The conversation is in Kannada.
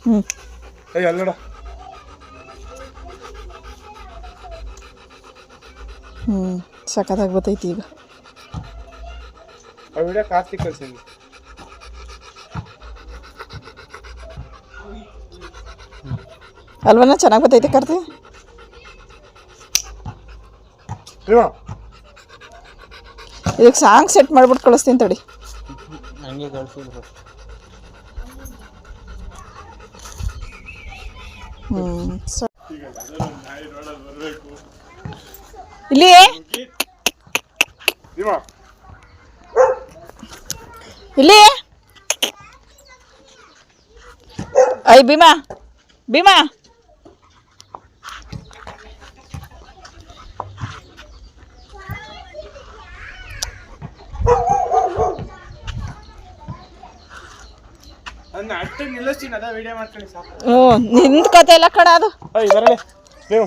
ಹ್ಞೂ ಅಲ್ಲೋಡ ಹ್ಞೂ ಸಖತ್ತಾಗಿ ಬರ್ತೈತಿ ಈಗ ಆ ವಿಡಿಯೋ ಕಾರ್ತಿಕ್ ಕಳ್ಸಂಗಿ ಅಲ್ವನ ಚೆನ್ನಾಗಿ ಬರ್ತೈತೆ ಕಾರ್ತಿ ಇದಕ್ಕೆ ಸಾಂಗ್ ಸೆಟ್ ಮಾಡ್ಬಿಟ್ಟು ಕಳಿಸ್ತೀನಿ ತಡಿ ಹಂಗೆ ಕಳ್ಸಿದ್ರು ಇಲ್ಲಿ ಇಲ್ಲಿ ಐ ಭೀಮಾ ಭೀಮಾ ನನ್ನ ಅಟ್ಟೆ ನಿಲ್ಲಿಸ್ತೀನಿ ಅದ ವಿಡಿಯೋ ಮಾಡ್ಕೊಳ್ಳಿ ಸಾಕು ಹ್ಞೂ ನಿಂದ ಕತೆ ಎಲ್ಲ ಕಣ ಅದು ಬರಲೇ ನೀವು